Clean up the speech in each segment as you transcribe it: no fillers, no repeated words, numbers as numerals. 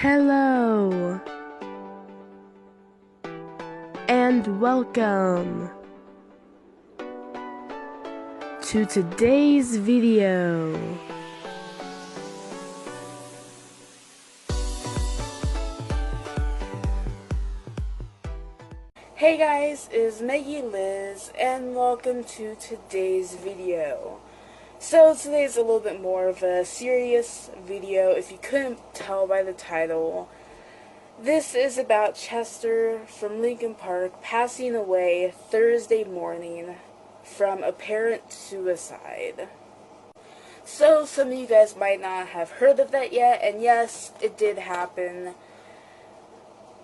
Hello and welcome to today's video. Hey guys, it's Maggie Liz and welcome to today's video. So today's a little bit more of a serious video, if you couldn't tell by the title. This is about Chester from Lincoln Park passing away Thursday morning from apparent suicide. So some of you guys might not have heard of that yet, and yes, it did happen.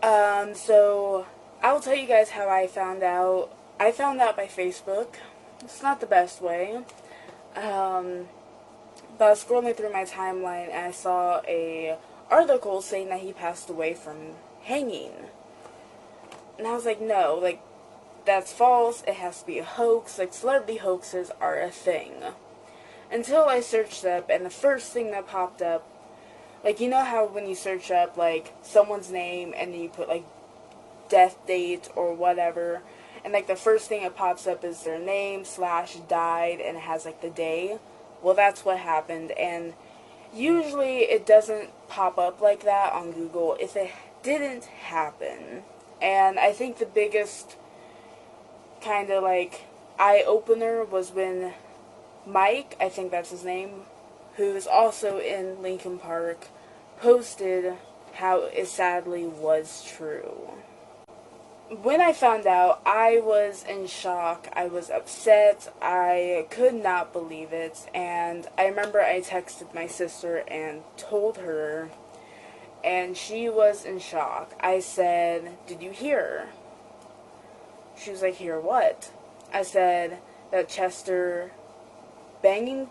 So I'll tell you guys how I found out. I found out by Facebook. It's not the best way. But I was scrolling through my timeline and I saw a article saying that he passed away from hanging. And I was like, no, like, that's false. It has to be a hoax. Like, celebrity hoaxes are a thing. Until I searched up, and the first thing that popped up, like, you know how when you search up, like, someone's name and then you put, like, death date or whatever, and like the first thing that pops up is their name / died, and it has like the day. Well, that's what happened, and usually it doesn't pop up like that on Google if it didn't happen. And I think the biggest kind of like eye-opener was when Mike, I think that's his name, who's also in Lincoln Park, posted how it sadly was true. When I found out, I was in shock. I was upset. I could not believe it. And I remember I texted my sister and told her, and she was in shock. I said, "Did you hear?" She was like, "Hear what?" I said that Chester Bennington,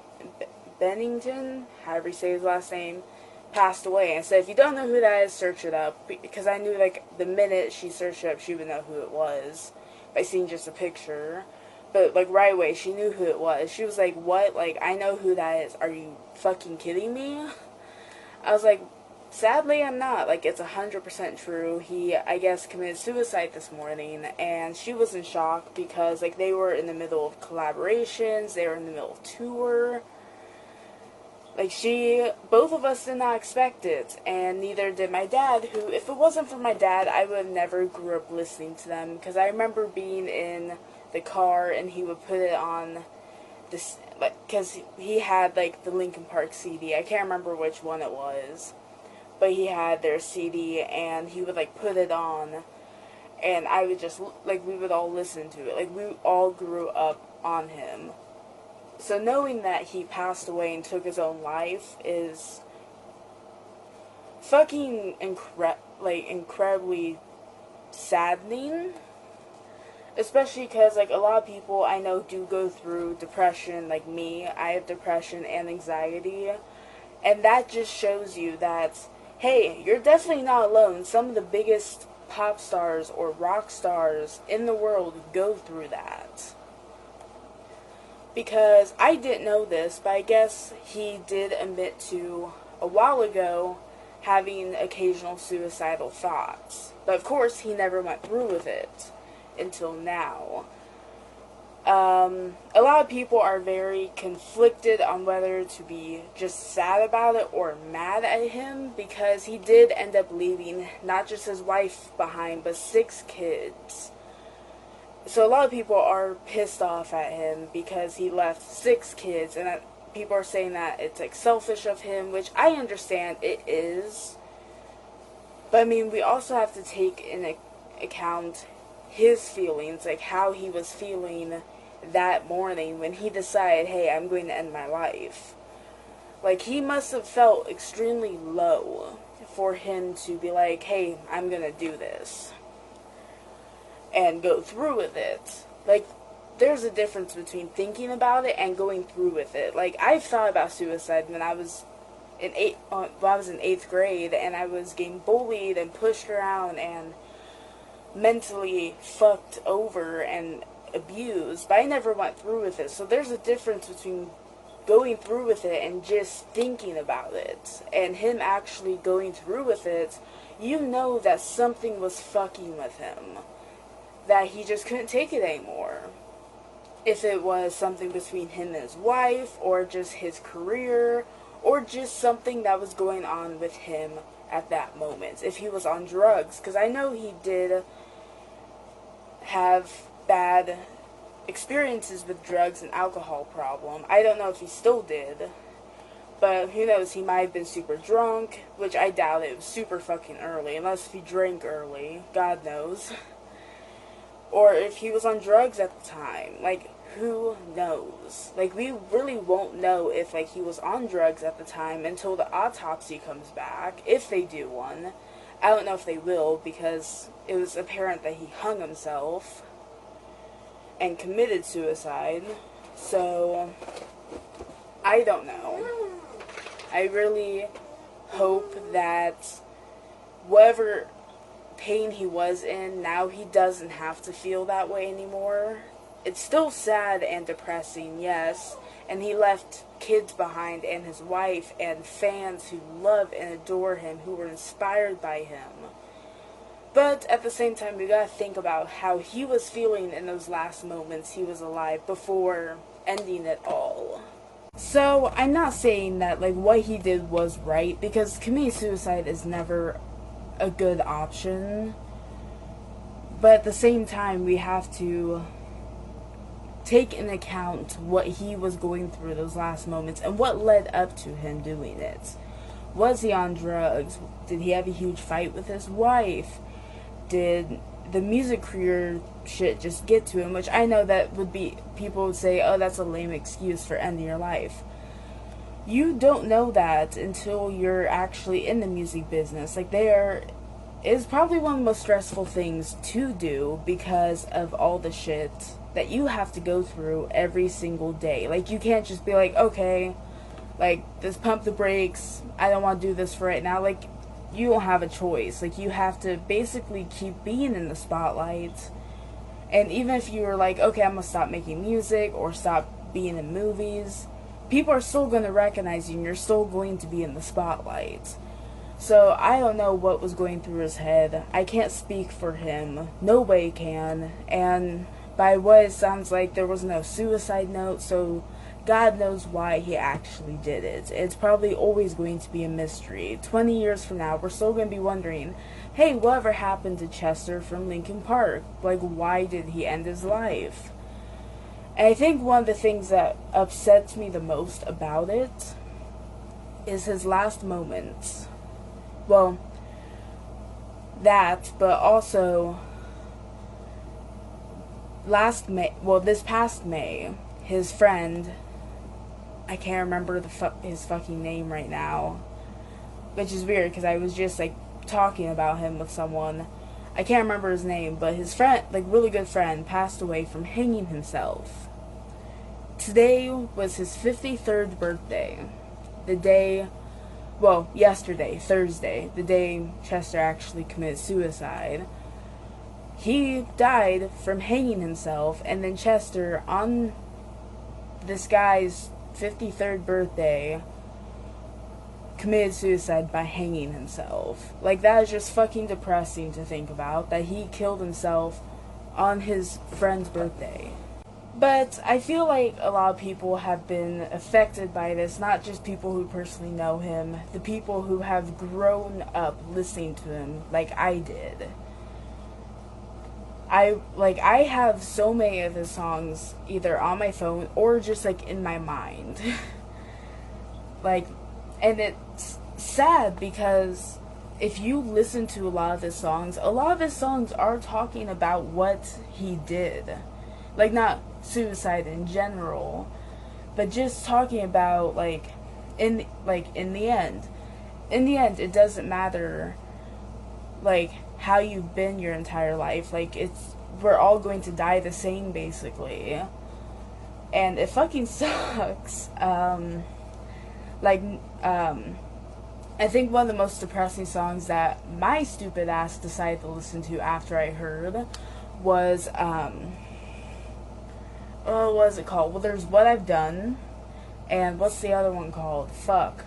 however you say his last name, passed away. And said, if you don't know who that is, search it up, because I knew like the minute she searched it up, she would know who it was by seeing just a picture. But like right away, she knew who it was. She was like, what? Like, I know who that is. Are you fucking kidding me? I was like, sadly, I'm not. Like, it's 100% true. He, I guess, committed suicide this morning, and she was in shock because like they were in the middle of collaborations, they were in the middle of tour. Like, both of us did not expect it, and neither did my dad, who, if it wasn't for my dad, I would have never grew up listening to them, because I remember being in the car, and he would put it on this, like, because he had, like, the Linkin Park CD. I can't remember which one it was, but he had their CD, and he would, like, put it on, and I would just, like, we would all listen to it. Like, we all grew up on him. So knowing that he passed away and took his own life is fucking incredibly saddening. Especially because, like, a lot of people I know do go through depression, like me. I have depression and anxiety. And that just shows you that, hey, you're definitely not alone. Some of the biggest pop stars or rock stars in the world go through that. Because I didn't know this, but I guess he did admit to, a while ago, having occasional suicidal thoughts. But of course, he never went through with it until now. A lot of people are very conflicted on whether to be just sad about it or mad at him, because he did end up leaving not just his wife behind, but 6 kids. So a lot of people are pissed off at him because he left 6 kids, and that people are saying that it's like selfish of him, which I understand it is. But I mean, we also have to take into account his feelings, like how he was feeling that morning when he decided, hey, I'm going to end my life. Like, he must have felt extremely low for him to be like, hey, I'm going to do this and go through with it. Like, there's a difference between thinking about it and going through with it. Like, I've thought about suicide when I was in 8th grade, and I was getting bullied and pushed around and mentally fucked over and abused, but I never went through with it. So there's a difference between going through with it and just thinking about it, and him actually going through with it, you know that something was fucking with him. That he just couldn't take it anymore. If it was something between him and his wife, or just his career, or just something that was going on with him at that moment. If he was on drugs, because I know he did have bad experiences with drugs and alcohol problem. I don't know if he still did, but who knows, he might have been super drunk, which I doubt it was super fucking early, unless if he drank early, God knows. Or if he was on drugs at the time, like, who knows? Like, we really won't know if, like, he was on drugs at the time until the autopsy comes back, if they do one. I don't know if they will, because it was apparent that he hung himself and committed suicide, so I don't know. I really hope that whatever pain he was in, now he doesn't have to feel that way anymore. It's still sad and depressing, yes, and he left kids behind and his wife and fans who love and adore him, who were inspired by him. But at the same time, we gotta think about how he was feeling in those last moments he was alive before ending it all. So, I'm not saying that, like, what he did was right, because committing suicide is never a good option. But at the same time, we have to take into account what he was going through those last moments and what led up to him doing it. Was he on drugs? Did he have a huge fight with his wife? Did the music career shit just get to him? Which I know that would be, people would say, oh, that's a lame excuse for ending your life. You don't know that until you're actually in the music business. Like, it's probably one of the most stressful things to do because of all the shit that you have to go through every single day. Like, you can't just be like, okay, like, just pump the brakes, I don't want to do this for right now. Like, you don't have a choice. Like, you have to basically keep being in the spotlight. And even if you're like, okay, I'm gonna stop making music or stop being in movies, people are still gonna recognize you and you're still going to be in the spotlight. So I don't know what was going through his head. I can't speak for him. Nobody can. And by what it sounds like, there was no suicide note, so God knows why he actually did it. It's probably always going to be a mystery. 20 years from now, we're still going to be wondering, hey, whatever happened to Chester from Linkin Park? Like, why did he end his life? And I think one of the things that upsets me the most about it is his last moments. Well, that, but also this past May, his friend, I can't remember his fucking name right now, which is weird because I was just like talking about him with someone. I can't remember his name, but his friend, like really good friend, passed away from hanging himself. Today was his 53rd birthday. Yesterday, Thursday, the day Chester actually committed suicide. He died from hanging himself, and then Chester, on this guy's 53rd birthday, committed suicide by hanging himself. Like, that is just fucking depressing to think about, that he killed himself on his friend's birthday. But I feel like a lot of people have been affected by this, not just people who personally know him, the people who have grown up listening to him like I did. I have so many of his songs either on my phone or just like in my mind. And it's sad because if you listen to a lot of his songs are talking about what he did. Like, not suicide in general, but just talking about in the end it doesn't matter like how you've been your entire life. Like, we're all going to die the same, basically, and it fucking sucks. I think one of the most depressing songs that my stupid ass decided to listen to after I heard was what was it called? Well, there's What I've Done, And what's the other one called? Fuck.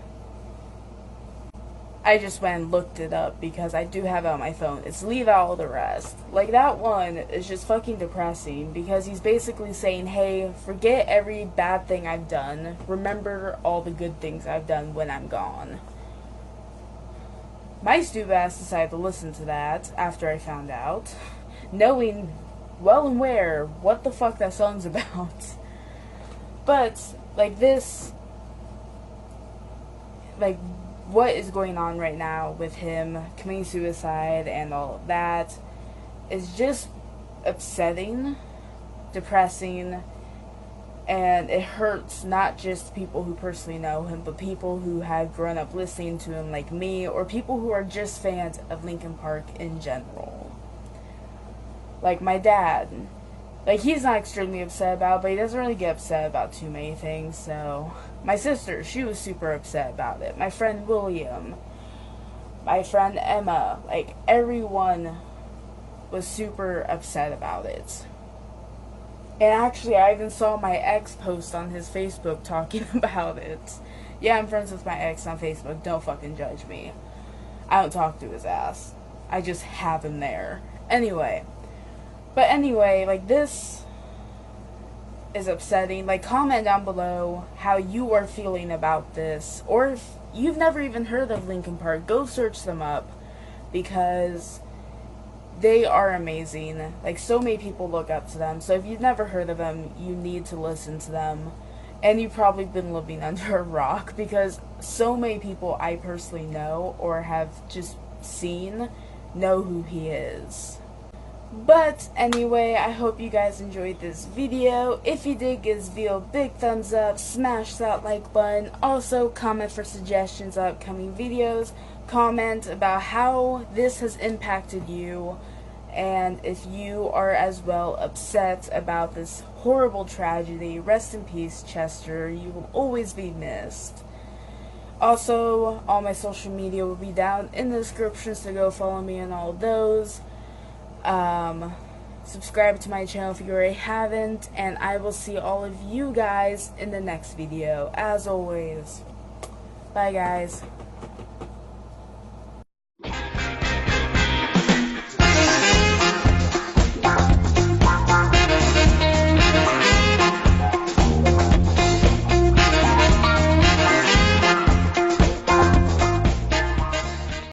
I just went and looked it up because I do have it on my phone. It's Leave Out All the Rest. Like, that one is just fucking depressing because he's basically saying, hey, forget every bad thing I've done. Remember all the good things I've done when I'm gone. My stupid ass decided to listen to that after I found out, knowing well and where what the fuck that song's about. But, like, this, like, what is going on right now with him committing suicide and all of that is just upsetting, depressing, and it hurts not just people who personally know him, but people who have grown up listening to him like me, or people who are just fans of Linkin Park in general. Like my dad. Like, he's not extremely upset about it, but he doesn't really get upset about too many things, so... My sister, she was super upset about it. My friend William. My friend Emma. Like, everyone was super upset about it. And actually, I even saw my ex post on his Facebook talking about it. Yeah, I'm friends with my ex on Facebook. Don't fucking judge me. I don't talk to his ass. I just have him there. Anyway... But anyway, like, this is upsetting. Like, comment down below how you are feeling about this. Or if you've never even heard of Linkin Park, go search them up. Because they are amazing. Like, so many people look up to them. So if you've never heard of them, you need to listen to them. And you've probably been living under a rock. Because so many people I personally know or have just seen know who he is. But anyway, I hope you guys enjoyed this video. If you did, give this video a big thumbs up, smash that like button. Also, comment for suggestions of upcoming videos. Comment about how this has impacted you. And if you are as well upset about this horrible tragedy, rest in peace, Chester. You will always be missed. Also, all my social media will be down in the description, so go follow me on all those. Subscribe to my channel if you already haven't, and I will see all of you guys in the next video. As always, bye guys.